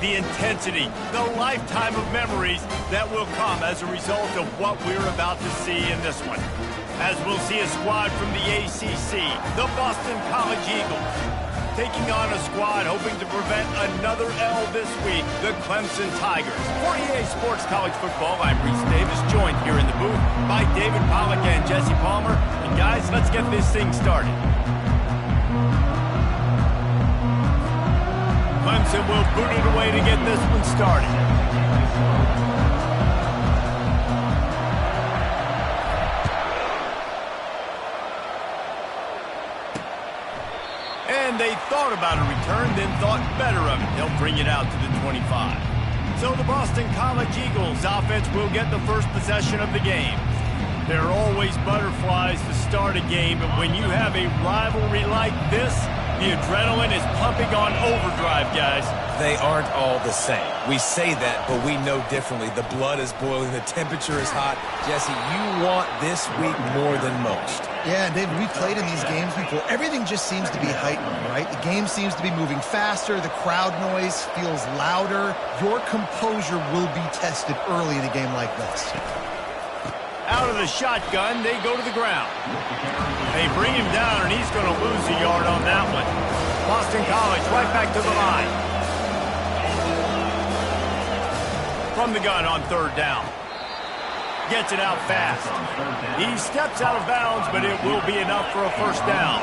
The intensity, the lifetime of memories that will come as a result of what we're about to see in this one. As we'll see a squad from the ACC, the Boston College Eagles, taking on a squad hoping to prevent another L this week, the Clemson Tigers. For EA Sports College Football, I'm Reese Davis, joined here in the booth by David Pollack and Jesse Palmer. And guys, let's get this thing started. Clemson will boot it away to get this one started. And they thought about a return, then thought better of it. They'll bring it out to the 25. So the Boston College Eagles offense will get the first possession of the game. There are always butterflies to start a game, but when you have a rivalry like this, the adrenaline is pumping on overdrive, guys. They aren't all the same. We say that, but we know differently. The blood is boiling. The temperature is hot. Jesse, you want this week more than most. Yeah, and David, we've played in these games before. Everything just seems to be heightened, right? The game seems to be moving faster. The crowd noise feels louder. Your composure will be tested early in a game like this. Out of the shotgun, they go to the ground. They bring him down, and he's going to lose a yard on that one. Boston College right back to the line. From the gun on third down. Gets it out fast. He steps out of bounds, but it will be enough for a first down.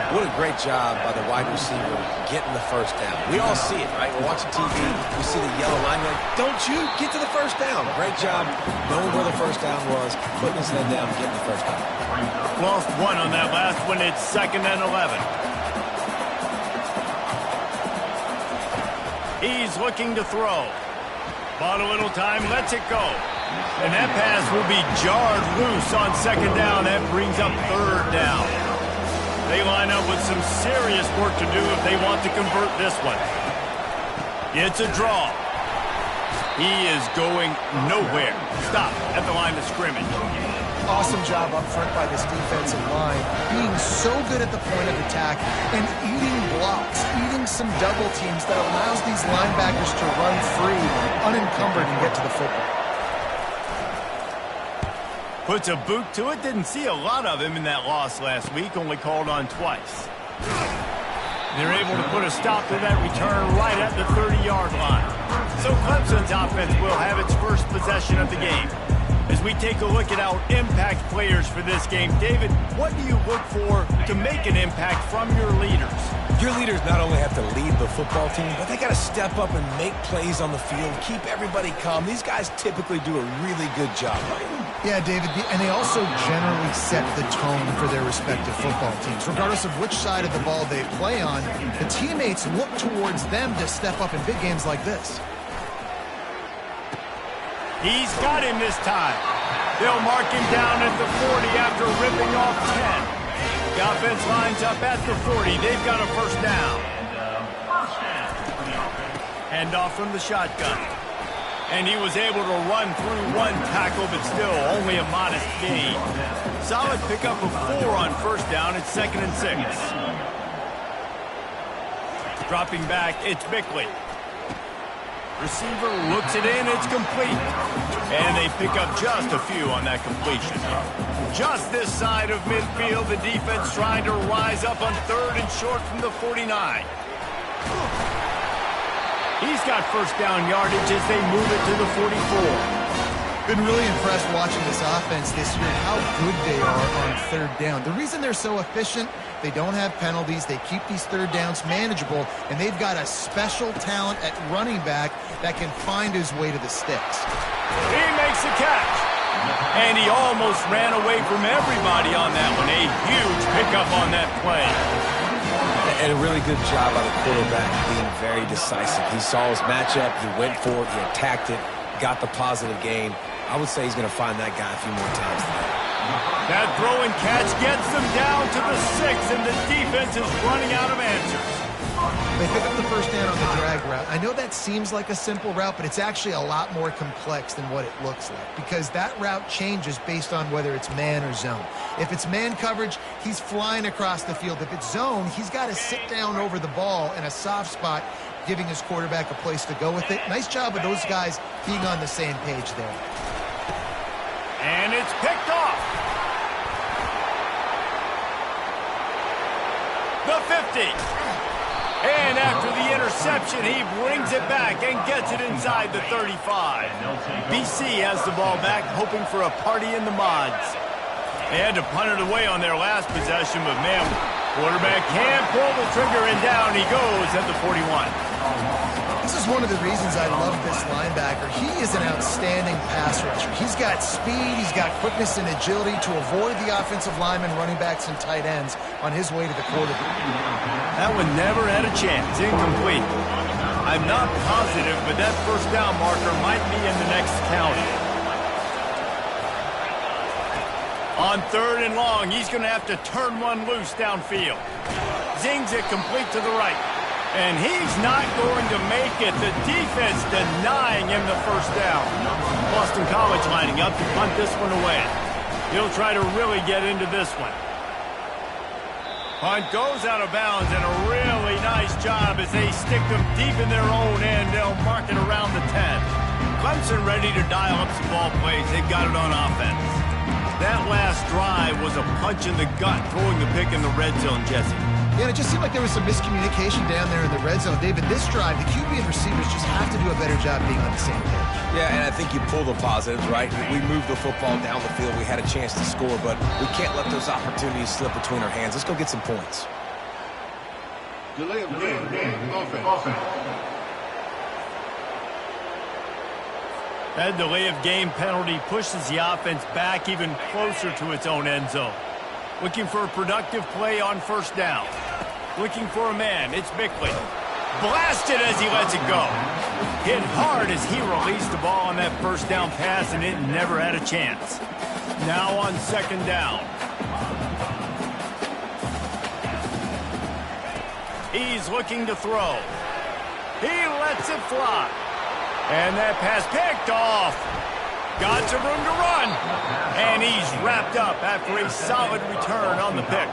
What a great job by the wide receiver getting the first down. We all see it, right? We're watching TV. We see the yellow line. We're like, don't you get to the first down. Great job knowing where the first down was, putting his head down, getting the first down. Lost one on that last one. It's 2nd and 11. He's looking to throw. Bought a little time, lets it go. And that pass will be jarred loose on 2nd down. That brings up 3rd down. They line up with some serious work to do if they want to convert this one. It's a draw. He is going nowhere. Stop at the line of scrimmage. Awesome job up front by this defensive line, being so good at the point of attack and eating blocks, eating some double teams that allows these linebackers to run free, unencumbered, and get to the football. Puts a boot to it. Didn't see a lot of him in that loss last week. Only called on twice. They're able to put a stop to that return right at the 30-yard line. So Clemson's offense will have its first possession of the game. As we take a look at our impact players for this game, David, what do you look for to make an impact from your leaders? Your leaders not only have to lead the football team, but they got to step up and make plays on the field, keep everybody calm. These guys typically do a really good job, right? Yeah, David, and they also generally set the tone for their respective football teams. Regardless of which side of the ball they play on, the teammates look towards them to step up in big games like this. He's got him this time. They'll mark him down at the 40 after ripping off 10. The offense lines up at the 40. They've got a first down. Hand off from the shotgun. And he was able to run through one tackle, but still only a modest gain. Solid pickup of 4 on first down. It's 2nd and 6. Dropping back, it's Bickley. Receiver looks it in, it's complete. And they pick up just a few on that completion. Just this side of midfield, the defense trying to rise up on 3rd and short from the 49. He's got first down yardage as they move it to the 44. Been really impressed watching this offense this year, how good they are on 3rd down. The reason they're so efficient, they don't have penalties, they keep these 3rd downs manageable, and they've got a special talent at running back that can find his way to the sticks. He makes the catch. And he almost ran away from everybody on that one. A huge pickup on that play. And a really good job by the quarterback being very decisive. He saw his matchup, he went for it, he attacked it, got the positive gain. I would say he's going to find that guy a few more times today. That throw and catch gets them down to the 6, and the defense is running out of answers. They pick up the first down on the drag route. I know that seems like a simple route, but it's actually a lot more complex than what it looks like because that route changes based on whether it's man or zone. If it's man coverage, he's flying across the field. If it's zone, he's got to sit down over the ball in a soft spot giving his quarterback a place to go with it. Nice job of those guys being on the same page there. And it's picked off. The 50. And after the interception, he brings it back and gets it inside the 35. BC has the ball back, hoping for a party in the mods. They had to punt it away on their last possession, but man, quarterback can't pull the trigger, and down he goes at the 41. This is one of the reasons I love this linebacker. He is an outstanding pass rusher. He's got speed, he's got quickness and agility to avoid the offensive linemen, running backs, and tight ends on his way to the quarterback. That one never had a chance. Incomplete. I'm not positive, but that first down marker might be in the next count. On 3rd and long, he's going to have to turn one loose downfield. Zings it complete to the right. And he's not going to make it. The defense denying him the first down. Boston College lining up to punt this one away. He'll try to really get into this one. Punt goes out of bounds, and a really nice job as they stick them deep in their own end. They'll mark it around the 10. Clemson ready to dial up some ball plays. They've got it on offense. That last drive was a punch in the gut, throwing the pick in the red zone, Jesse. Yeah, it just seemed like there was some miscommunication down there in the red zone. David, this drive, the QB and receivers just have to do a better job being on the same page. Yeah, and I think you pull the positives, right? We moved the football down the field. We had a chance to score, but we can't let those opportunities slip between our hands. Let's go get some points. Delay of game, offense. That delay of game penalty pushes the offense back even closer to its own end zone. Looking for a productive play on first down. Looking for a man. It's Bickley. Blasted as he lets it go. Hit hard as he released the ball on that first down pass, and it never had a chance. Now on 2nd down. He's looking to throw. He lets it fly. And that pass picked off. Got some room to run. And he's wrapped up after a solid return on the pick.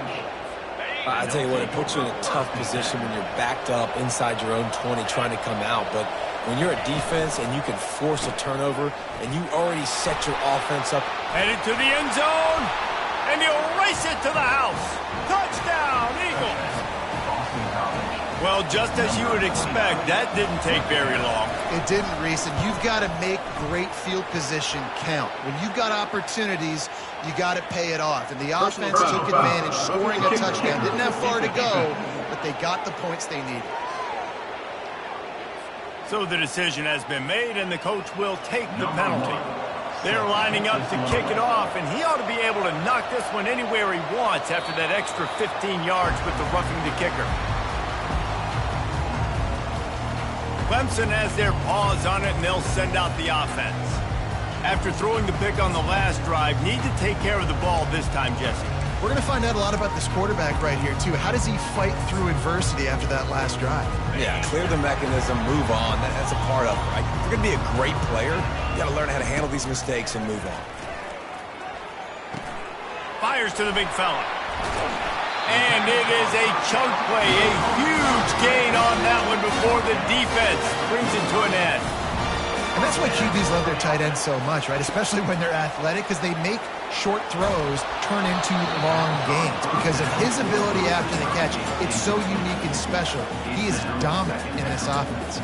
I tell you what, it puts you in a tough position when you're backed up inside your own 20 trying to come out. But when you're a defense and you can force a turnover and you already set your offense up. Headed to the end zone. And he'll race it to the house. Touchdown, Eagles. Well, just as you would expect, that didn't take very long. It didn't, Reese, and you've got to make great field position count. When you've got opportunities, you got to pay it off. And the offense took advantage, scoring a touchdown. Didn't have far to go, but they got the points they needed. So the decision has been made, and the coach will take the penalty. They're lining up to kick it off, and he ought to be able to knock this one anywhere he wants after that extra 15 yards with the roughing the kicker. Clemson has their paws on it, and they'll send out the offense. After throwing the pick on the last drive, need to take care of the ball this time, Jesse. We're going to find out a lot about this quarterback right here, too. How does he fight through adversity after that last drive? Yeah, clear the mechanism, move on. That's a part of it, right? If you're going to be a great player, you got to learn how to handle these mistakes and move on. Fires to the big fella. And it is a chunk play, a huge gain on that one before the defense brings it to an end. And that's why QBs love their tight ends so much, right? Especially when they're athletic, because they make short throws turn into long gains. Because of his ability after the catch, it's so unique and special. He is dominant in this offense.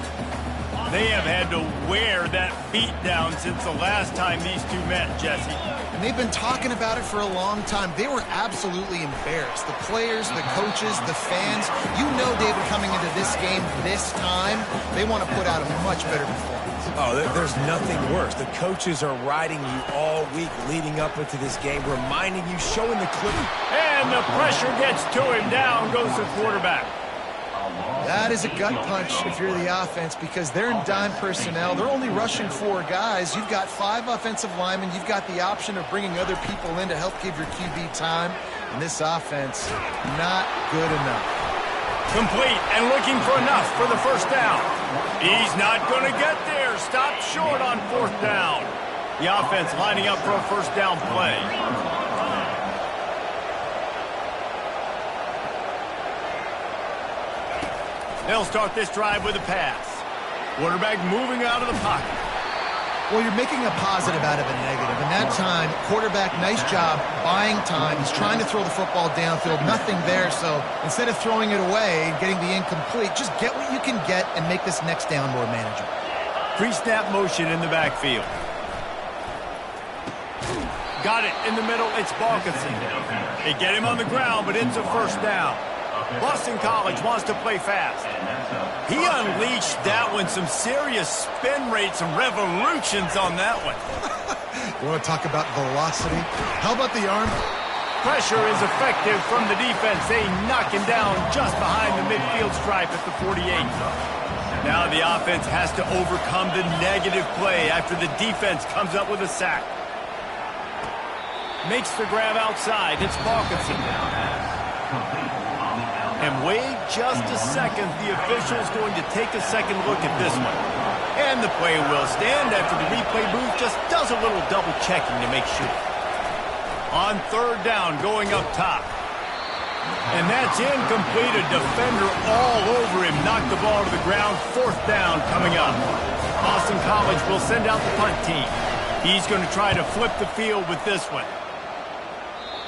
They have had to wear that beat down since the last time these two met, Jesse. And they've been talking about it for a long time. They were absolutely embarrassed. The players, the coaches, the fans. You know, David, coming into this game this time, they want to put out a much better performance. Oh, there's nothing worse. The coaches are riding you all week leading up into this game, reminding you, showing the clip. And the pressure gets to him. Down goes the quarterback. That is a gut punch if you're the offense, because they're in dime personnel. They're only rushing 4 guys. You've got 5 offensive linemen. You've got the option of bringing other people in to help give your QB time. And this offense, not good enough. Complete and looking for enough for the first down. He's not going to get there. Stopped short on 4th down. The offense lining up for a first down play. They'll start this drive with a pass. Quarterback moving out of the pocket. Well, you're making a positive out of a negative. And that time, quarterback, nice job buying time. He's trying to throw the football downfield. Nothing there. So instead of throwing it away and getting the incomplete, just get what you can get and make this next down more manageable. Pre-snap motion in the backfield. Got it in the middle. It's Balkinson. They get him on the ground, but it's a first down. Boston College wants to play fast. He unleashed that one. Some serious spin rates and revolutions on that one. You want to talk about velocity? How about the arm? Pressure is effective from the defense. They knock him down just behind the midfield stripe at the 48. Now the offense has to overcome the negative play after the defense comes up with a sack. Makes the grab outside. It's Balkinson. And wait just a second. The official's going to take a second look at this one. And the play will stand after the replay booth just does a little double checking to make sure. On third down, going up top. And that's incomplete. A defender all over him. Knocked the ball to the ground. Fourth down coming up. Boston College will send out the punt team. He's going to try to flip the field with this one.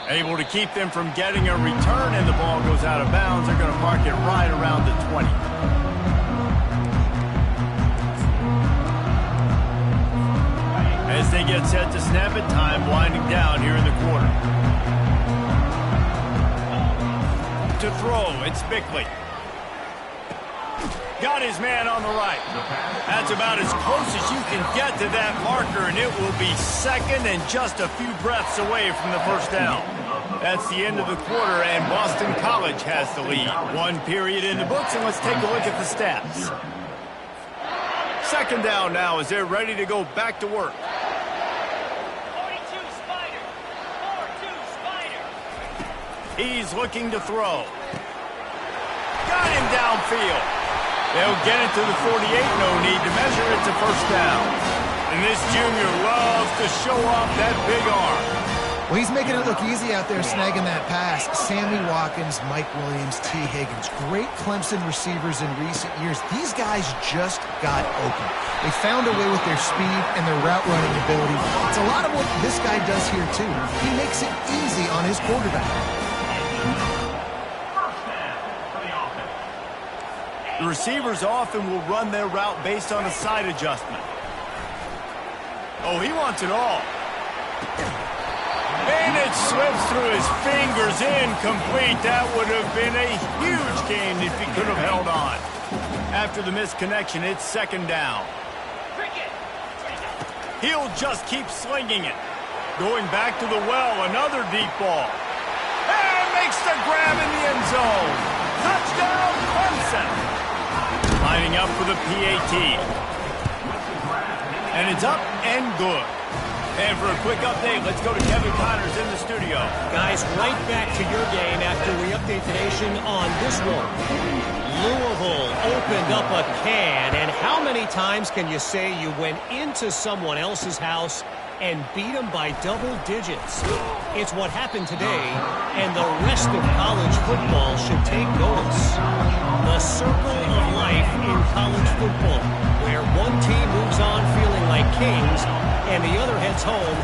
Able to keep them from getting a return, and the ball goes out of bounds. They're going to mark it right around the 20. As they get set to snap it, time winding down here in the quarter. To throw, it's Bickley. Got his man on the right. That's about as close as you can get to that marker, and it will be second and just a few breaths away from the first down. That's the end of the quarter, and Boston College has the lead. One period in the books, and let's take a look at the stats. Second down now as they're ready to go back to work. 42 Spider. 4-2 Spider. He's looking to throw. Got him downfield. They'll get it to the 48. No need to measure. It's a first down. And this junior loves to show off that big arm. Well, he's making it look easy out there snagging that pass. Sammy Watkins, Mike Williams, T. Higgins. Great Clemson receivers in recent years. These guys just got open. They found a way with their speed and their route running ability. It's a lot of what this guy does here, too. He makes it easy on his quarterback. The receivers often will run their route based on a side adjustment. Oh, he wants it all. And it slips through his fingers, incomplete. That would have been a huge gain if he could have held on. After the misconnection, it's second down. He'll just keep slinging it. Going back to the well, another deep ball. And makes the grab in the end zone. Touchdown, Clemson. Lining up for the PAT. And it's up and good. And for a quick update, let's go to Kevin Connors in the studio. Guys, right back to your game after we update the nation on this one. Louisville opened up a can, and how many times can you say you went into someone else's house and beat them by double digits? It's what happened today, and the rest of college football should take notice. The circle of life in college football, where one team moves on feeling like kings, and the other heads home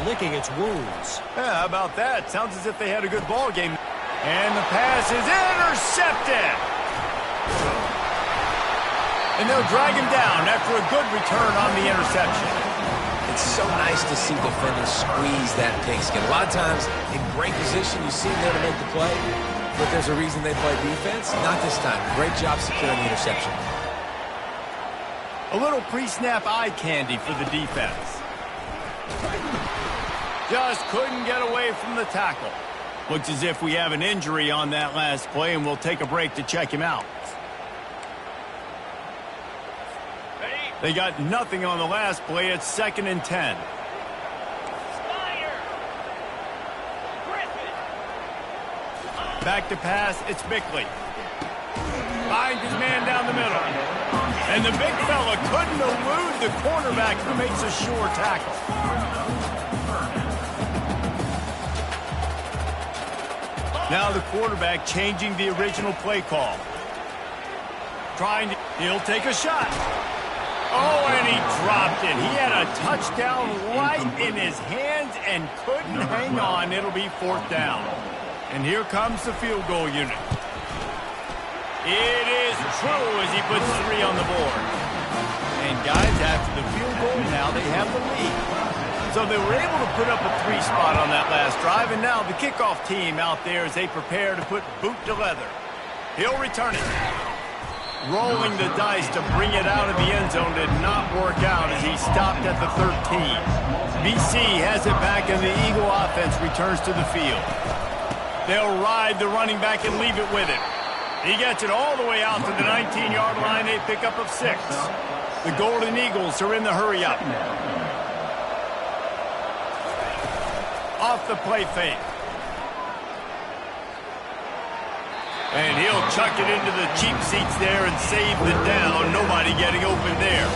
licking its wounds. Yeah, how about that? Sounds as if they had a good ball game. And the pass is intercepted. And they'll drag him down after a good return on the interception. It's so nice to see defenders squeeze that pigskin. A lot of times, in great position, you see them there to make the play, but there's a reason they play defense. Not this time. Great job securing the interception. A little pre-snap eye candy for the defense. Just couldn't get away from the tackle. Looks as if we have an injury on that last play, and we'll take a break to check him out. They got nothing on the last play. It's 2nd and 10. Back to pass. It's Bickley. Finds his man down the middle. And the big fella couldn't elude the cornerback who makes a sure tackle. Now the quarterback changing the original play call. He'll take a shot. Oh, and he dropped it. He had a touchdown right in his hands and couldn't hang on. It'll be 4th down. And here comes the field goal unit. It is true as he puts 3 on the board. And guys, after the field goal, now they have the lead. So they were able to put up a 3 spot on that last drive, and now the kickoff team out there as they prepare to put boot to leather. He'll return it. Rolling the dice to bring it out of the end zone did not work out as he stopped at the 13. BC has it back, and the Eagle offense returns to the field. They'll ride the running back and leave it with it. He gets it all the way out to the 19-yard line, a pickup of 6. The Golden Eagles are in the hurry-up. Off the play fake. And he'll chuck it into the cheap seats there and save the down. Nobody getting open there.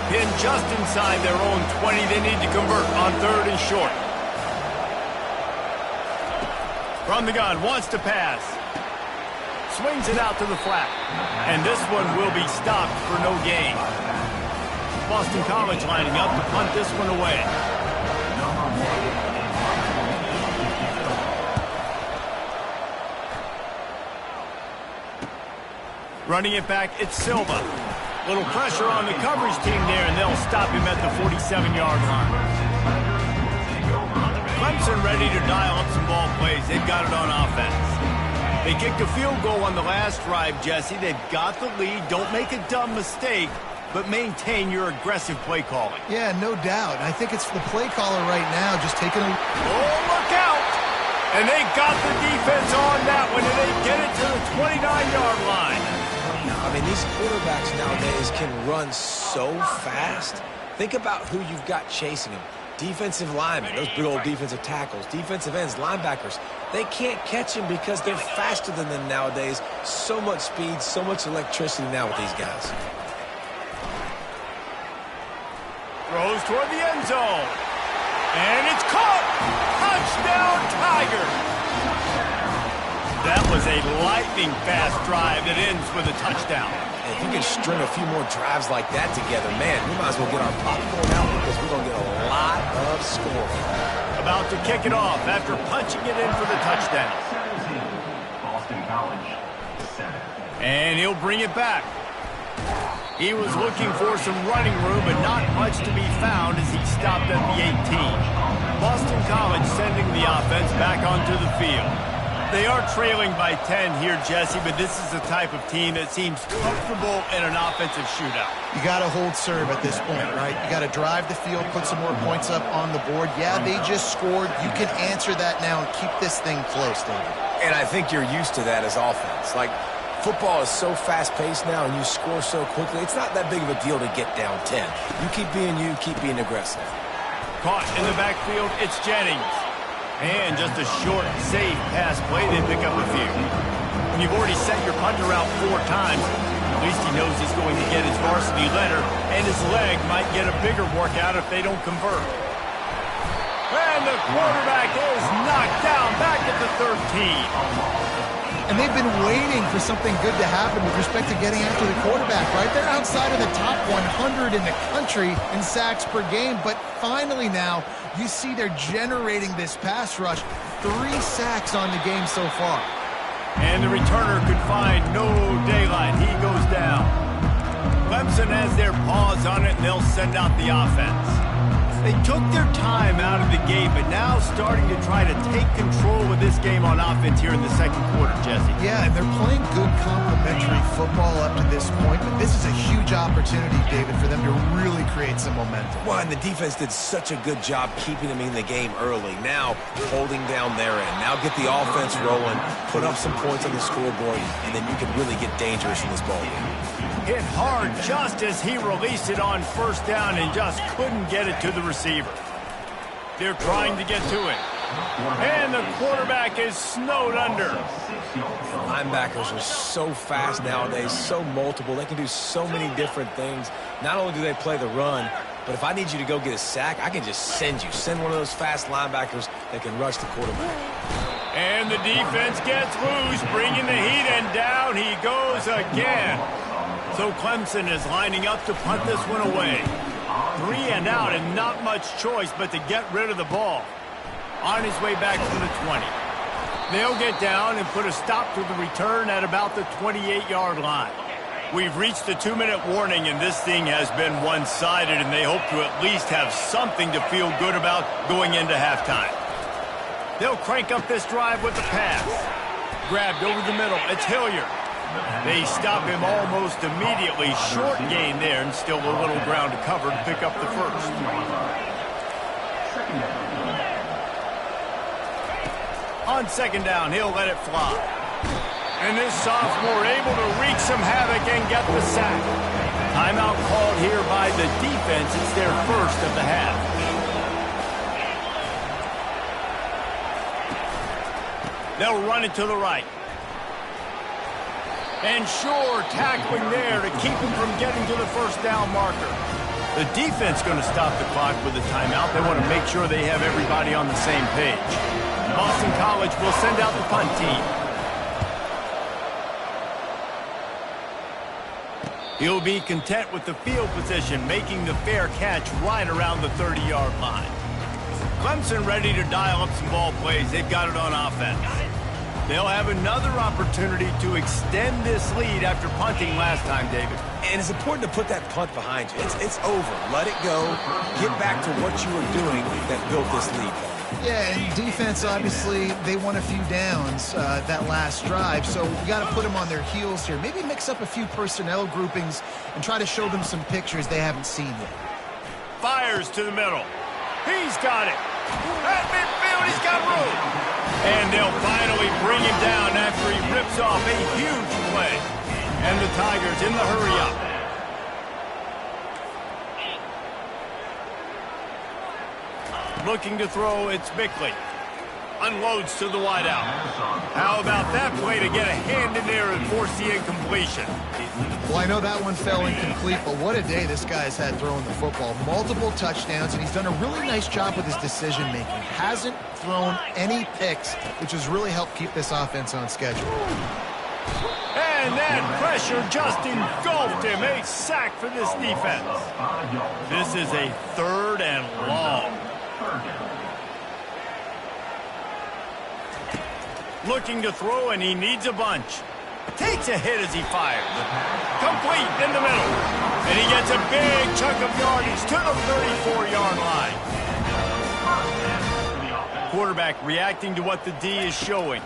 Pinned just inside their own 20. They need to convert on 3rd and short. From the gun, wants to pass. Swings it out to the flat. And this one will be stopped for no gain. Boston College lining up to punt this one away. Running it back, it's Silva. Little pressure on the coverage team there, and they'll stop him at the 47-yard line. Clemson ready to dial up some ball plays. They've got it on offense. They kicked a field goal on the last drive, Jesse. They've got the lead. Don't make a dumb mistake, but maintain your aggressive play calling. Yeah, no doubt. I think it's the play caller right now just taking a... Oh, look out! And they got the defense on that one, and they get it to the 29-yard line. I mean, these quarterbacks nowadays can run so fast. Think about who you've got chasing them. Defensive linemen, those big old defensive tackles, defensive ends, linebackers. They can't catch him because they're faster than them nowadays. So much speed, so much electricity now with these guys. Throws toward the end zone. And it's caught! Touchdown, Tigers! That was a lightning-fast drive that ends with a touchdown. And if you can string a few more drives like that together, man, we might as well get our popcorn out because we're going to get a lot of scoring. About to kick it off after punching it in for the touchdown. Boston College, 7. And he'll bring it back. He was looking for some running room, but not much to be found as he stopped at the 18. Boston College sending the offense back onto the field. They are trailing by 10 here, Jesse, but this is the type of team that seems comfortable in an offensive shootout. You got to hold serve at this point, right? You got to drive the field, put some more points up on the board. Yeah, they just scored. You can answer that now and keep this thing close, David. And I think you're used to that as offense. Like, football is so fast-paced now and you score so quickly, it's not that big of a deal to get down 10. You keep being aggressive. Caught in the backfield, it's Jennings. And just a short, safe pass play, they pick up a few. When you've already set your punter out 4 times, at least he knows he's going to get his varsity letter, and his leg might get a bigger workout if they don't convert. And the quarterback is knocked down back at the 13. And they've been waiting for something good to happen with respect to getting after the quarterback, right? They're outside of the top 100 in the country in sacks per game, but finally now you see they're generating this pass rush. 3 sacks on the game so far. And the returner could find no daylight. He goes down. Clemson has their paws on it, and they'll send out the offense. They took their time out of the gate, but now starting to try to take control of this game on offense here in the second quarter, Jesse. Yeah, and they're playing good complementary football up to this point, but this is a huge opportunity, David, for them to really create some momentum. Well, and the defense did such a good job keeping them in the game early. Now, holding down their end. Now get the offense rolling, put up some points on the scoreboard, and then you can really get dangerous in this ball game. Hit hard just as he released it on first down and just couldn't get it to the receiver. They're trying to get to it. And the quarterback is snowed under. Linebackers are so fast nowadays, so multiple. They can do so many different things. Not only do they play the run, but if I need you to go get a sack, I can just send you. Send one of those fast linebackers that can rush the quarterback. And the defense gets loose, bringing the heat, and down he goes again. So Clemson is lining up to punt this one away. 3 and out and not much choice but to get rid of the ball. On his way back from the 20. They'll get down and put a stop to the return at about the 28-yard line. We've reached the 2-minute warning, and this thing has been one-sided, and they hope to at least have something to feel good about going into halftime. They'll crank up this drive with the pass. Grabbed over the middle. It's Hilliard. They stop him almost immediately. Short gain there, and still a little ground to cover to pick up the first. On second down, he'll let it fly. And this sophomore able to wreak some havoc and get the sack. Timeout called here by the defense. It's their first of the half. They'll run it to the right. And sure, tackling there to keep him from getting to the first down marker. The defense going to stop the clock with a timeout. They want to make sure they have everybody on the same page. Boston College will send out the punt team. He'll be content with the field position, making the fair catch right around the 30-yard line. Clemson ready to dial up some ball plays. They've got it on offense. They'll have another opportunity to extend this lead after punting last time, David. And it's important to put that punt behind you. It's over. Let it go. Get back to what you were doing that built this lead. Yeah, and defense, obviously, they won a few downs that last drive, so we got to put them on their heels here. Maybe mix up a few personnel groupings and try to show them some pictures they haven't seen yet. Fires to the middle. He's got it. At midfield, he's got room. And they'll finally bring him down after he rips off a huge play. And the Tigers in the hurry-up. Looking to throw, it's Bickley. Unloads to the wideout. How about that play to get a hand in there and force the incompletion? Well, I know that one fell incomplete, but what a day this guy's had throwing the football. Multiple touchdowns, and he's done a really nice job with his decision-making. Hasn't thrown any picks, which has really helped keep this offense on schedule. And that pressure just engulfed him. A sack for this defense. This is a 3rd and long. Looking to throw, and he needs a bunch. Takes a hit as he fires. Complete in the middle. And he gets a big chunk of yardage to the 34-yard line. Quarterback reacting to what the D is showing.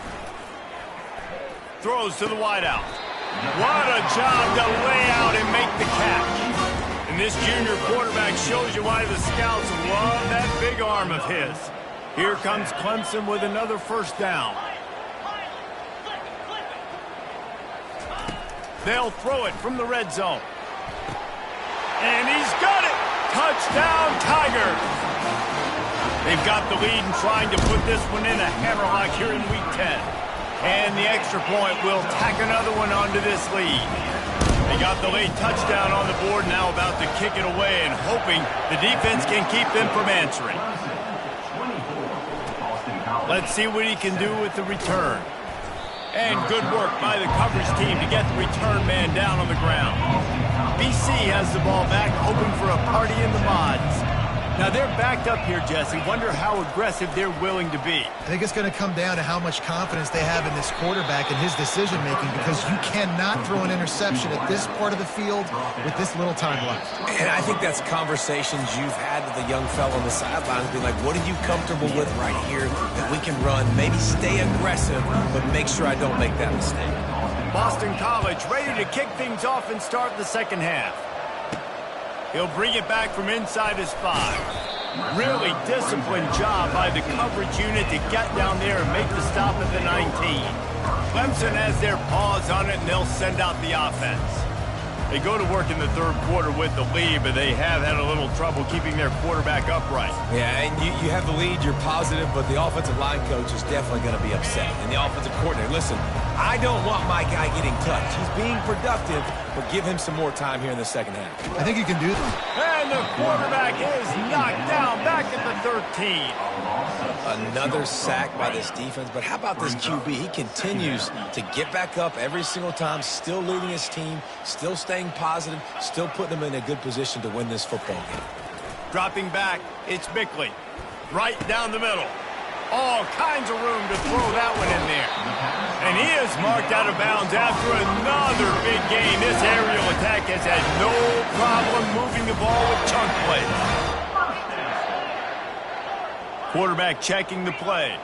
Throws to the wideout. What a job to lay out and make the catch. And this junior quarterback shows you why the scouts love that big arm of his. Here comes Clemson with another first down. They'll throw it from the red zone. And he's got it! Touchdown, Tigers! They've got the lead and trying to put this one in a hammerlock here in Week 10. And the extra point will tack another one onto this lead. They got the late touchdown on the board, now about to kick it away and hoping the defense can keep them from answering. Let's see what he can do with the return. And good work by the coverage team to get the return man down on the ground. BC has the ball back, hoping for a party in the mods. Now they're backed up here, Jesse. Wonder how aggressive they're willing to be. I think it's going to come down to how much confidence they have in this quarterback and his decision-making, because you cannot throw an interception at this part of the field with this little time left. And I think that's conversations you've had with the young fellow on the sidelines, being like, what are you comfortable with right here that we can run? Maybe stay aggressive, but make sure I don't make that mistake. Boston College ready to kick things off and start the second half. He'll bring it back from inside his 5. Really disciplined job by the coverage unit to get down there and make the stop at the 19. Clemson has their paws on it, and they'll send out the offense. They go to work in the 3rd quarter with the lead, but they have had a little trouble keeping their quarterback upright. Yeah, and you have the lead, you're positive, but the offensive line coach is definitely going to be upset. And the offensive coordinator, listen, I don't want my guy getting touched. He's being productive, but give him some more time here in the second half. I think you can do that. And the quarterback is knocked down back at the 13. Another sack by this defense, but how about this QB? He continues to get back up every single time, still leading his team, still staying positive, still putting them in a good position to win this football game. Dropping back, it's Bickley. Right down the middle. All kinds of room to throw that one in there. And he is marked out of bounds after another big game. This aerial attack has had no problem moving the ball with chunk plays. Quarterback checking the play.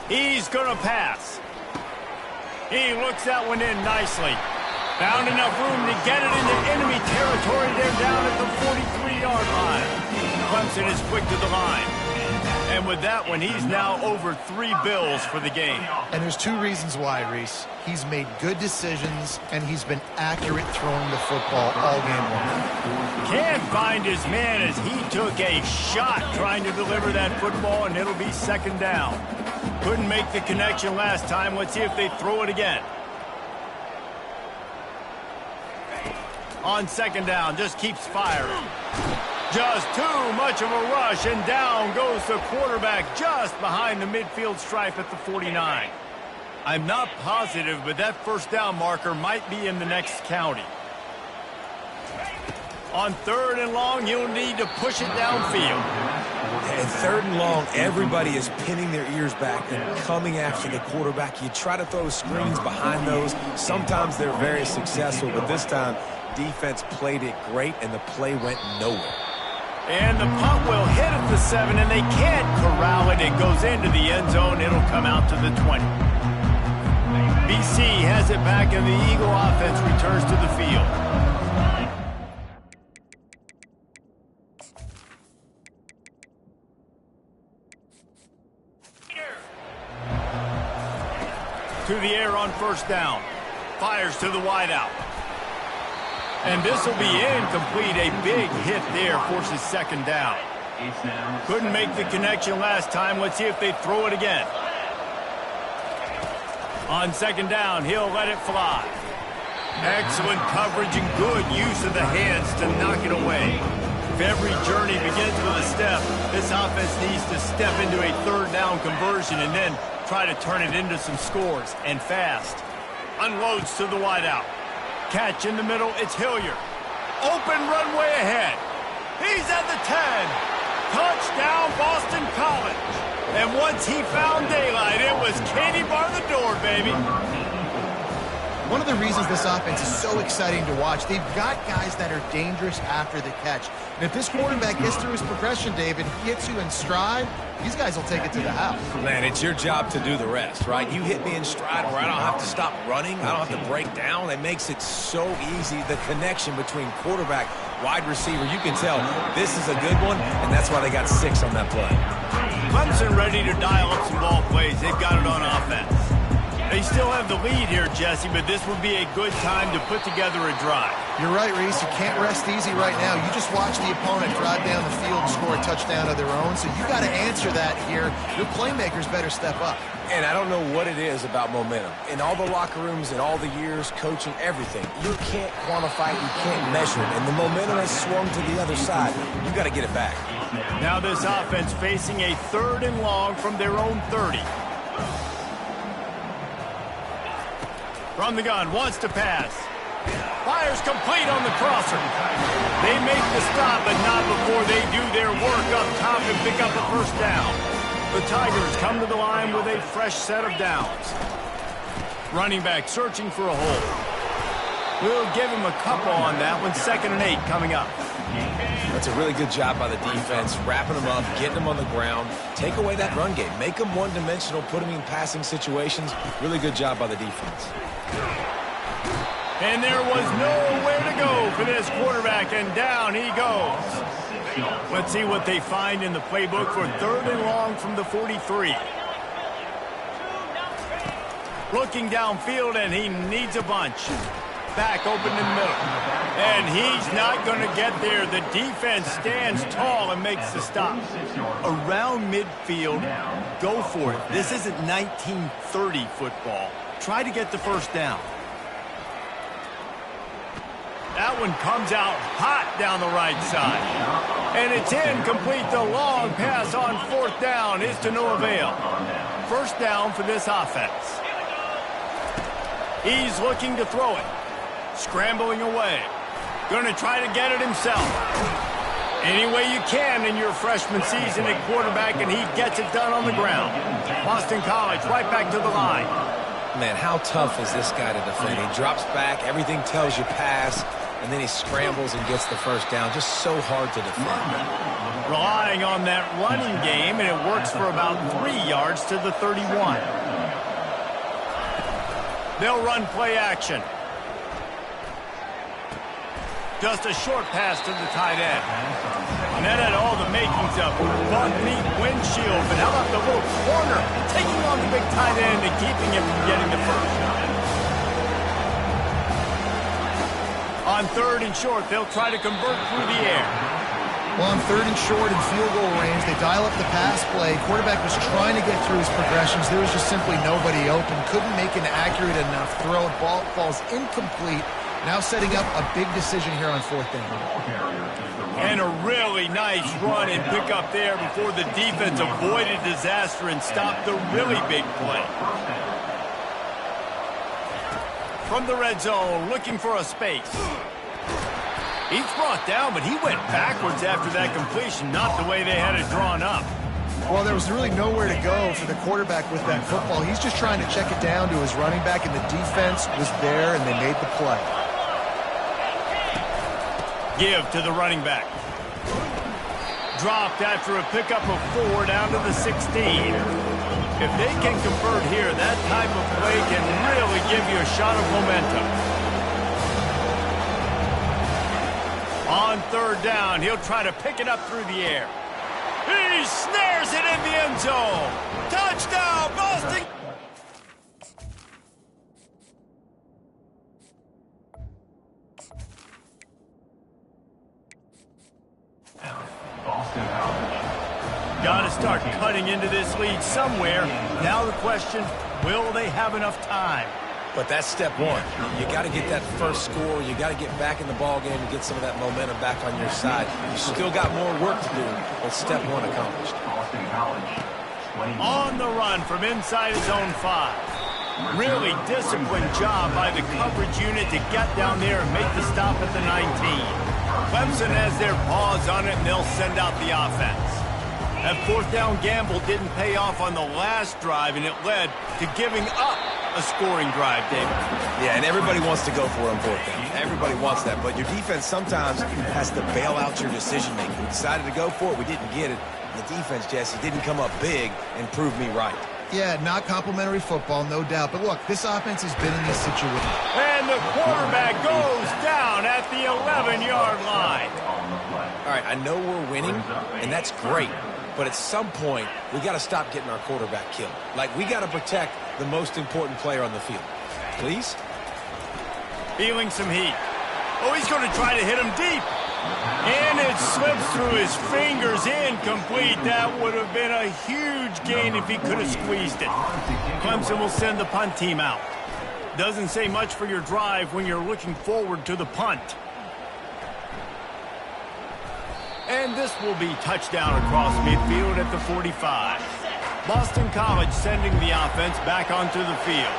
He's going to pass. He looks that one in nicely. Found enough room to get it into enemy territory. They're down at the 43-yard line. Clemson is quick to the line. And with that one, he's now over 3 bills for the game. And there's 2 reasons why, Reese. He's made good decisions, and he's been accurate throwing the football all game long. Can't find his man as he took a shot trying to deliver that football, and it'll be second down. Couldn't make the connection last time. Let's see if they throw it again. On second down, just keeps firing. Just too much of a rush, and down goes the quarterback just behind the midfield stripe at the 49. I'm not positive, but that first down marker might be in the next county. On third and long, you'll need to push it downfield. And third and long, everybody is pinning their ears back and coming after the quarterback. You try to throw screens behind those. Sometimes they're very successful, but this time, defense played it great, and the play went nowhere. And the punt will hit at the 7, and they can't corral it. It goes into the end zone. It'll come out to the 20. BC has it back, and the Eagle offense returns to the field. To the air on first down. Fires to the wideout. And this will be incomplete. A big hit there forces second down. Couldn't make the connection last time. Let's see if they throw it again. On second down, he'll let it fly. Excellent coverage and good use of the hands to knock it away. If every journey begins with a step, this offense needs to step into a third down conversion and then try to turn it into some scores, and fast. Unloads to the wideout. Catch in the middle, it's Hilliard. Open runway ahead. He's at the 10. Touchdown, Boston College. And once he found daylight, it was Katie bar the door, baby. One of the reasons this offense is so exciting to watch, they've got guys that are dangerous after the catch. And if this quarterback gets through his progression, David, he hits you in stride, these guys will take it to the house. Man, it's your job to do the rest, right? You hit me in stride where I don't have to stop running. I don't have to break down. It makes it so easy. The connection between quarterback, wide receiver, you can tell this is a good one, and that's why they got 6 on that play. Clemson ready to dial up some ball plays. They've got it on offense. They still have the lead here, Jesse, but this would be a good time to put together a drive. You're right, Reese. You can't rest easy right now. You just watch the opponent drive down the field and score a touchdown of their own, so you got to answer that here. Your playmakers better step up. And I don't know what it is about momentum. In all the locker rooms, in all the years, coaching, everything, you can't quantify it, you can't measure it. And the momentum has swung to the other side. You got to get it back. Now this offense facing a third and long from their own 30. From the gun, wants to pass. Fires complete on the crosser. They make the stop, but not before they do their work up top and pick up a first down. The Tigers come to the line with a fresh set of downs. Running back searching for a hole. We'll give him a couple on that one. 2nd and 8 coming up. That's a really good job by the defense, wrapping them up, getting them on the ground. Take away that run game. Make them one-dimensional, put them in passing situations. Really good job by the defense. And there was nowhere to go for this quarterback, and down he goes. Let's see what they find in the playbook for 3rd and long from the 43. Looking downfield, and he needs a bunch. Back open in the middle. And he's not going to get there. The defense stands tall and makes the stop. Around midfield, go for it. This isn't 1930 football. Try to get the first down. That one comes out hot down the right side. And it's incomplete. The long pass on 4th down is to no avail. 1st down for this offense. He's looking to throw it. Scrambling away. Going to try to get it himself. Any way you can in your freshman season at quarterback, and he gets it done on the ground. Boston College right back to the line. Man, how tough is this guy to defend? He drops back, everything tells you pass, and then he scrambles and gets the 1st down. Just so hard to defend. Relying on that running game, and it works for about 3 yards to the 31. They'll run play action. Just a short pass to the tight end. And that had all the makings of bumpy windshield. But how about the little corner? Taking on the big tight end and keeping him from getting the 1st. On 3rd and short, they'll try to convert through the air. Well, on 3rd and short in field goal range, they dial up the pass play. Quarterback was trying to get through his progressions. There was just simply nobody open. Couldn't make an accurate enough throw. Ball falls incomplete. Now setting up a big decision here on 4th down. And a really nice run and pick up there before the defense avoided disaster and stopped the really big play. From the red zone, looking for a space. He's brought down, but he went backwards after that completion, not the way they had it drawn up. Well, there was really nowhere to go for the quarterback with that football. He's just trying to check it down to his running back, and the defense was there, and they made the play. Give to the running back. Dropped after a pickup of 4 down to the 16. If they can convert here, that type of play can really give you a shot of momentum. On 3rd down, he'll try to pick it up through the air. He snares it in the end zone. Touchdown, Boston! Boston College. Got to start cutting into this lead somewhere. Now the question, will they have enough time? But that's step one. You got to get that first score. You got to get back in the ball game and get some of that momentum back on your side. You still got more work to do, but step one accomplished. Boston College. On the run from inside his own 5. Really disciplined job by the coverage unit to get down there and make the stop at the 19. Clemson has their paws on it, and they'll send out the offense. That 4th down gamble didn't pay off on the last drive, and it led to giving up a scoring drive, David. Yeah, and everybody wants to go for it on 4th down. Everybody wants that, but your defense sometimes has to bail out your decision-making. We decided to go for it. We didn't get it. The defense, Jesse, didn't come up big and prove me right. Yeah, not complimentary football, no doubt. But look, this offense has been in this situation. And the quarterback goes down at the 11-yard line. All right, I know we're winning, and that's great. But at some point, we got to stop getting our quarterback killed. Like, we got to protect the most important player on the field. Please? Feeling some heat. Oh, he's going to try to hit him deep. And it slips through his fingers, incomplete. That would have been a huge gain if he could have squeezed it. Clemson will send the punt team out. Doesn't say much for your drive when you're looking forward to the punt. And this will be touchdown across midfield at the 45. Boston College sending the offense back onto the field.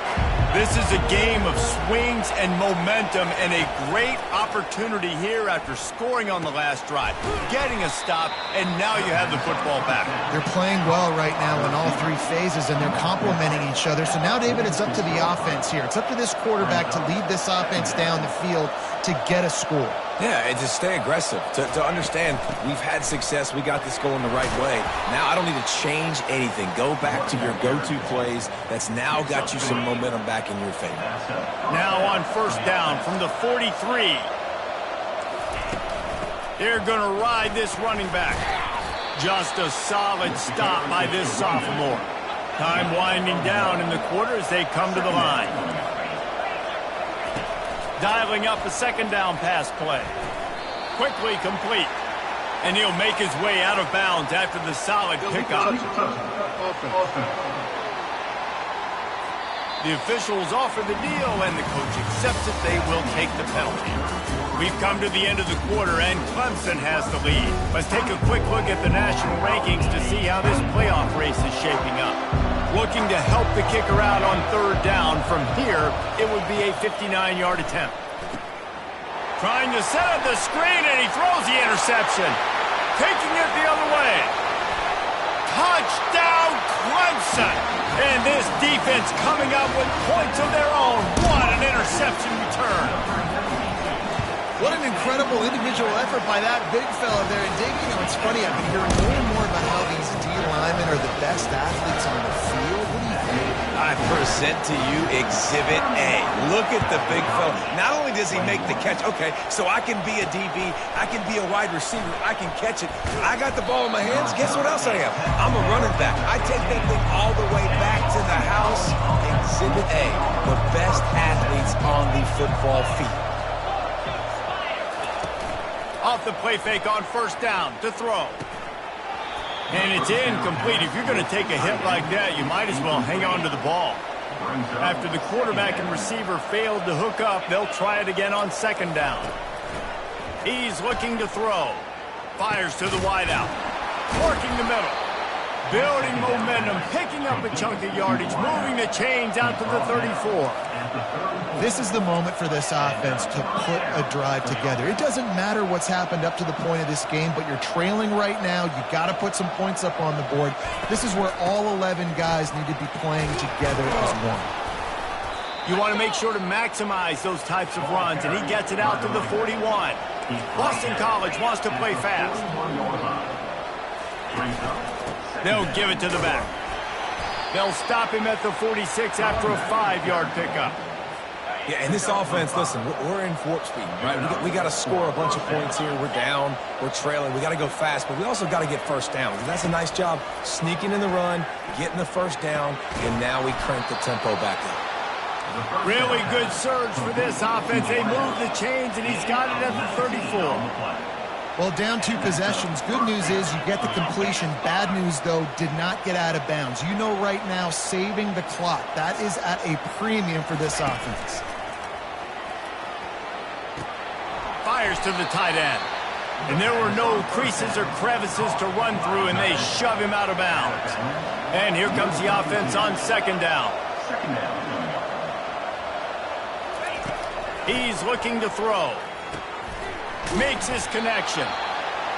This is a game of swings and momentum, and a great opportunity here after scoring on the last drive, getting a stop, and now you have the football back. They're playing well right now in all 3 phases, and they're complementing each other. So now, David, it's up to the offense here. It's up to this quarterback to lead this offense down the field to get a score. Yeah, and to stay aggressive, to understand we've had success, we got this going the right way. Now I don't need to change anything. Go back to your go-to plays. That's now got you some momentum back in your favor. Now on 1st down from the 43. They're going to ride this running back. Just a solid stop by this sophomore. Time winding down in the quarter as they come to the line. Dialing up a 2nd down pass play. Quickly complete. And he'll make his way out of bounds after the solid pickup. The officials offer the deal, and the coach accepts it. They will take the penalty. We've come to the end of the quarter, and Clemson has the lead. Let's take a quick look at the national rankings to see how this playoff race is shaping up. Looking to help the kicker out on third down. From here, it would be a 59-yard attempt. Trying to set up the screen, and he throws the interception. Taking it the other way. Touchdown, Clemson! And this defense coming up with points of their own. What an interception return. What an incredible individual effort by that big fella there. And Dave, you know, it's funny, I've been hearing more and more about how these D linemen are the best athletes on the field. What do you think? I present to you Exhibit A. Look at the big fella. Not only does he make the catch, okay, so I can be a DB, I can be a wide receiver, I can catch it. I got the ball in my hands. Guess what else I am? I'm a running back. I take that thing all the way back to the house. Exhibit A, the best athletes on the football field. Off the play fake on first down to throw. And it's incomplete. If you're going to take a hit like that, you might as well hang on to the ball. After the quarterback and receiver failed to hook up, they'll try it again on second down. He's looking to throw. Fires to the wideout. Working the middle. Building momentum, picking up a chunk of yardage, moving the chains out to the 34. This is the moment for this offense to put a drive together. It doesn't matter what's happened up to the point of this game, but you're trailing right now. You've got to put some points up on the board. This is where all 11 guys need to be playing together as one. You want to make sure to maximize those types of runs, and he gets it out to the 41. Boston College wants to play fast. They'll give it to the back. They'll stop him at the 46 after a 5-yard pickup. Yeah, and this offense, listen, we're in warp speed, right? We got to score a bunch of points here. We're down. We're trailing. We got to go fast, but we also got to get first down. And that's a nice job sneaking in the run, getting the first down, and now we crank the tempo back up. Really good surge for this offense. They move the chains, and he's got it at the 34. Well, down 2 possessions. Good news is you get the completion. Bad news, though, did not get out of bounds. You know right now, saving the clock. That is at a premium for this offense. Fires to the tight end. And there were no creases or crevices to run through, and they shove him out of bounds. And here comes the offense on second down. He's looking to throw. Makes his connection.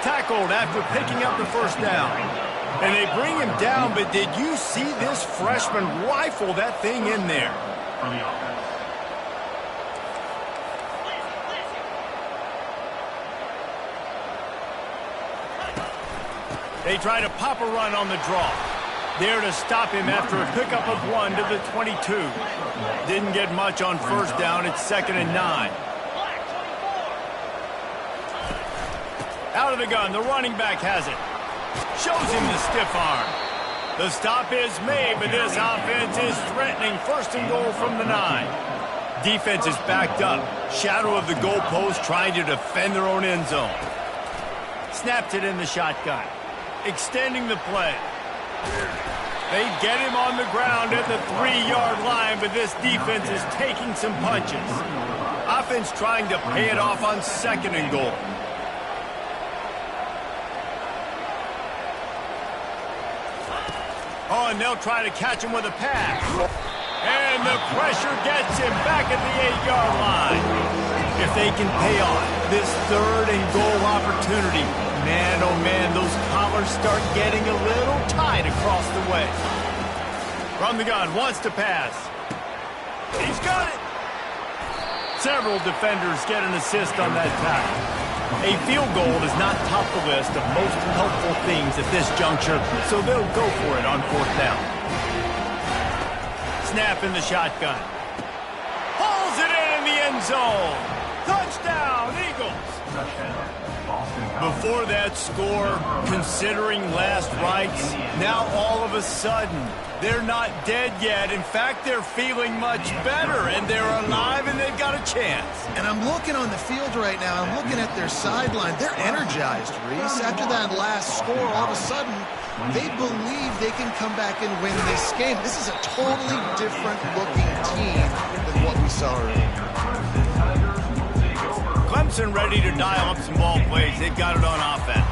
Tackled after picking up the first down. And they bring him down, but did you see this freshman rifle that thing in there? They try to pop a run on the draw. There to stop him after a pickup of 1 to the 22. Didn't get much on first down. It's 2nd and 9. Out of the gun, the running back has it. Shows him the stiff arm. The stop is made, but this offense is threatening 1st and goal from the 9. Defense is backed up. Shadow of the goalpost trying to defend their own end zone. Snapped it in the shotgun. Extending the play. They get him on the ground at the 3-yard line, but this defense is taking some punches. Offense trying to pay it off on 2nd and goal. Oh, and they'll try to catch him with a pass. And the pressure gets him back at the 8-yard line. If they can pay off this 3rd and goal opportunity, man, oh man, those collars start getting a little tight across the way. From the gun, wants to pass. He's got it. Several defenders get an assist on that tackle. A field goal does not top the list of most helpful things at this juncture, so they'll go for it on 4th down. Snap in the shotgun. Pulls it in the end zone. Touchdown, Eagles. Boston Before that score, considering last rites, now all of a sudden, they're not dead yet. In fact, they're feeling much better, and they're alive, and they've got a chance. And I'm looking on the field right now. I'm looking at their sideline. They're energized, Reese. After that last score, all of a sudden, they believe they can come back and win this game. This is a totally different-looking team than what we saw earlier. Clemson ready to dial up some ball plays. They've got it on offense.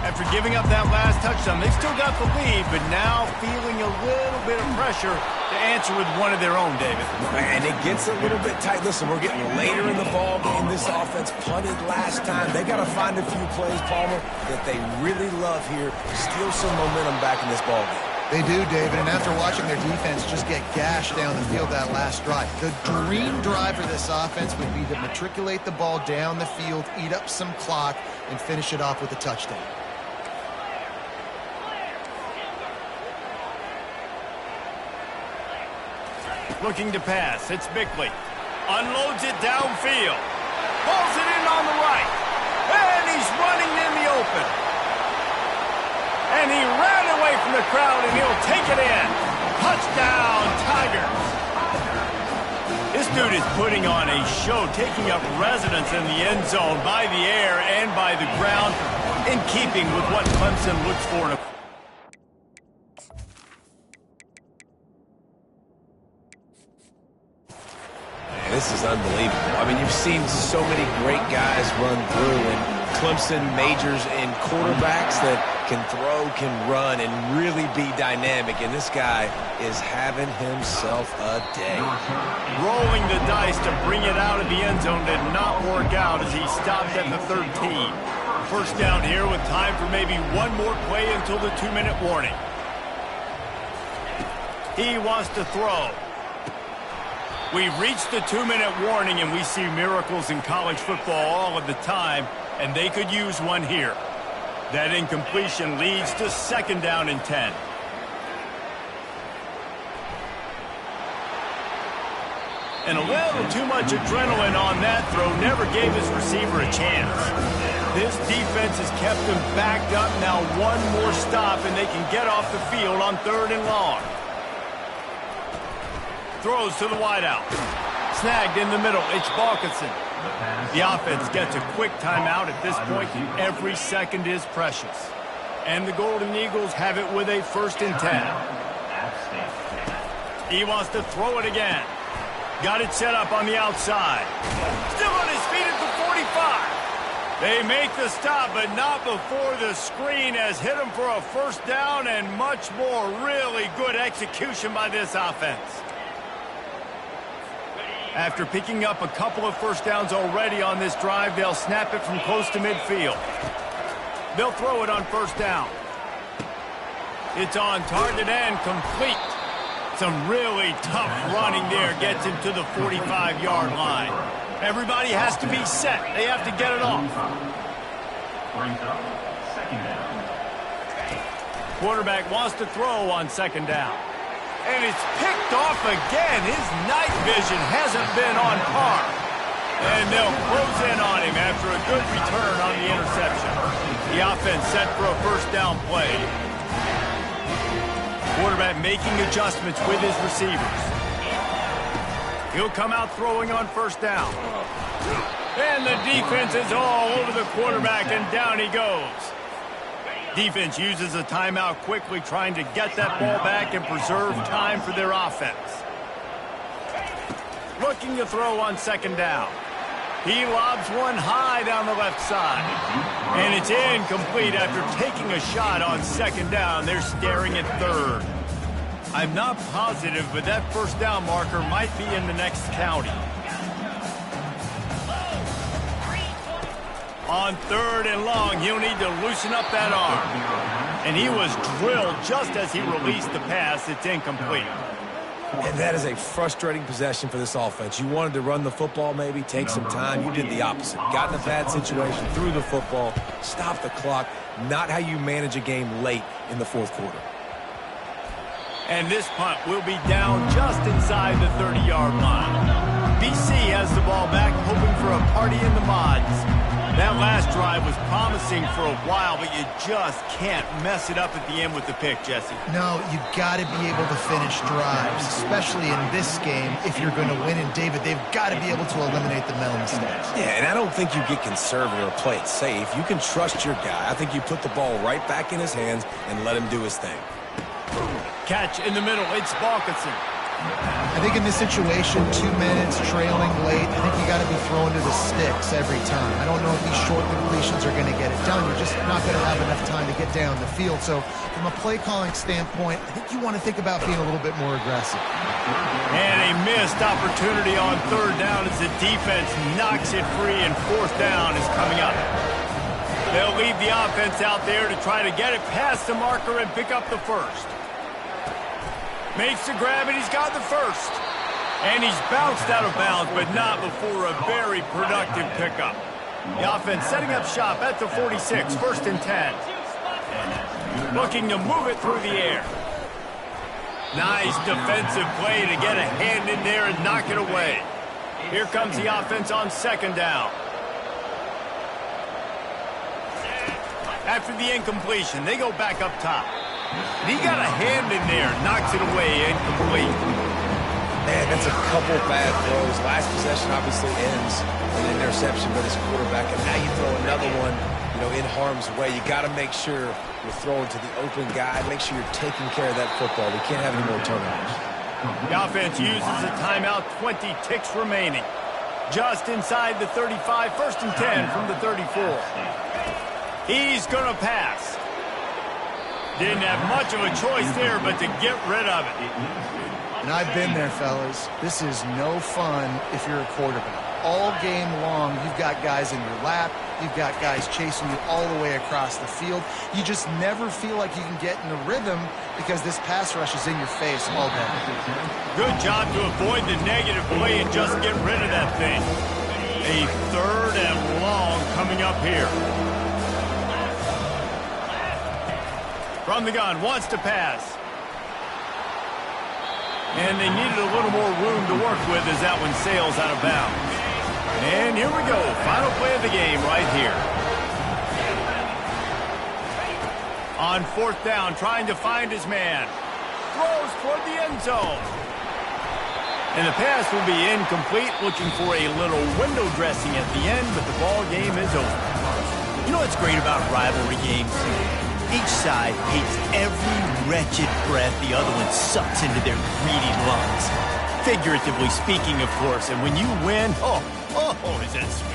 After giving up that last touchdown, they've still got the lead, but now feeling a little bit of pressure to answer with one of their own, David. And it gets a little bit tight. Listen, we're getting later in the ball game. This offense punted last time. They got to find a few plays, Palmer, that they really love here. Steal some momentum back in this ball game. They do, David, and after watching their defense just get gashed down the field that last drive, the dream drive for this offense would be to matriculate the ball down the field, eat up some clock, and finish it off with a touchdown. Looking to pass. It's Bickley. Unloads it downfield. Pulls it in on the right. And he's running in the open. And he ran away from the crowd, and he'll take it in. Touchdown, Tigers. This dude is putting on a show, taking up residence in the end zone by the air and by the ground, in keeping with what Clemson looks for in a... This is unbelievable. I mean, you've seen so many great guys run through, and Clemson majors in quarterbacks that can throw, can run, and really be dynamic. And this guy is having himself a day. Rolling the dice to bring it out of the end zone did not work out as he stopped at the 13. First down here with time for maybe one more play until the 2-minute warning. He wants to throw. We've reached the 2-minute warning, and we see miracles in college football all of the time, and they could use one here. That incompletion leads to 2nd down and 10. And a little too much adrenaline on that throw never gave his receiver a chance. This defense has kept them backed up. Now one more stop, and they can get off the field on 3rd and long. Throws to the wideout. Snagged in the middle. It's Balkinson. The offense gets a quick timeout at this point. Every second is precious. And the Golden Eagles have it with a 1st and 10. He wants to throw it again. Got it set up on the outside. Still on his feet at the 45. They make the stop, but not before the screen has hit him for a 1st down and much more. Really good execution by this offense. After picking up a couple of 1st downs already on this drive, they'll snap it from close to midfield. They'll throw it on 1st down. It's on target and complete. Some really tough running there gets him to the 45-yard line. Everybody has to be set. They have to get it off. Brings up 2nd down. Quarterback wants to throw on 2nd down. And it's picked off again. His night vision hasn't been on par. And they'll close in on him after a good return on the interception. The offense set for a 1st down play. Quarterback making adjustments with his receivers. He'll come out throwing on 1st down. And the defense is all over the quarterback, and down he goes. Defense uses a timeout quickly, trying to get that ball back and preserve time for their offense. Looking to throw on 2nd down. He lobs one high down the left side. And it's incomplete after taking a shot on 2nd down. They're staring at 3rd. I'm not positive, but that 1st down marker might be in the next county. On 3rd and long, he'll need to loosen up that arm. And he was drilled just as he released the pass. It's incomplete. And that is a frustrating possession for this offense. You wanted to run the football, maybe take some time. You did the opposite. Got in a bad situation, threw the football, stopped the clock. Not how you manage a game late in the 4th quarter. And this punt will be down just inside the 30-yard line. BC has the ball back, hoping for a party in the mods. That last drive was promising for a while, but you just can't mess it up at the end with the pick, Jesse. No, you've got to be able to finish drives, especially in this game if you're going to win. And, David, they've got to be able to eliminate the mental mistakes. Yeah, and I don't think you get conservative or play it safe. You can trust your guy. I think you put the ball right back in his hands and let him do his thing. Catch in the middle. It's Balkinson. I think in this situation, 2 minutes trailing late, I think you got to be throwing to the sticks every time. I don't know if these short completions are going to get it done. You're just not going to have enough time to get down the field. So from a play calling standpoint, I think you want to think about being a little bit more aggressive. And a missed opportunity on third down as the defense knocks it free, and fourth down is coming up. They'll leave the offense out there to try to get it past the marker and pick up the first. Makes the grab, and he's got the first. And he's bounced out of bounds, but not before a very productive pickup. The offense setting up shop at the 46, 1st and 10. Looking to move it through the air. Nice defensive play to get a hand in there and knock it away. Here comes the offense on 2nd down. After the incompletion, they go back up top. And he got a hand in there, knocks it away, incomplete. Man, that's a couple bad throws. Last possession obviously ends with an interception by this quarterback, and now you throw another one, in harm's way. You got to make sure you're throwing to the open guy. Make sure you're taking care of that football. We can't have any more turnovers. The offense uses a timeout, 20 ticks remaining. Just inside the 35, 1st and 10 from the 34. He's going to pass. Didn't have much of a choice there, but to get rid of it. And I've been there, fellas. This is no fun if you're a quarterback. All game long, you've got guys in your lap. You've got guys chasing you all the way across the field. You just never feel like you can get in a rhythm because this pass rush is in your face all day. Good job to avoid the negative play and just get rid of that thing. A 3rd and long coming up here. From the gun, wants to pass. And they needed a little more room to work with as that one sails out of bounds. And here we go, final play of the game right here. On 4th down, trying to find his man. Throws toward the end zone. And the pass will be incomplete, looking for a little window dressing at the end, but the ball game is over. You know what's great about rivalry games? Each side hates every wretched breath the other one sucks into their greedy lungs. Figuratively speaking, of course, and when you win, oh, is that sweet.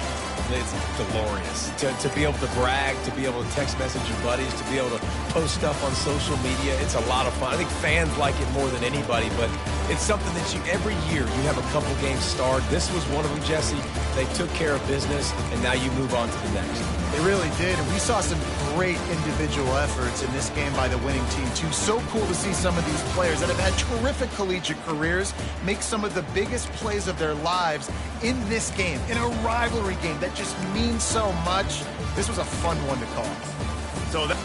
It's glorious. To be able to brag, to be able to text message your buddies, to be able to post stuff on social media, it's a lot of fun. I think fans like it more than anybody, but it's something that every year you have a couple games starred. This was one of them, Jesse. They took care of business, and now you move on to the next. They really did, and we saw some great individual efforts in this game by the winning team, too. So cool to see some of these players that have had terrific collegiate careers make some of the biggest plays of their lives in this game, in a rivalry game that just means so much. This was a fun one to call. So that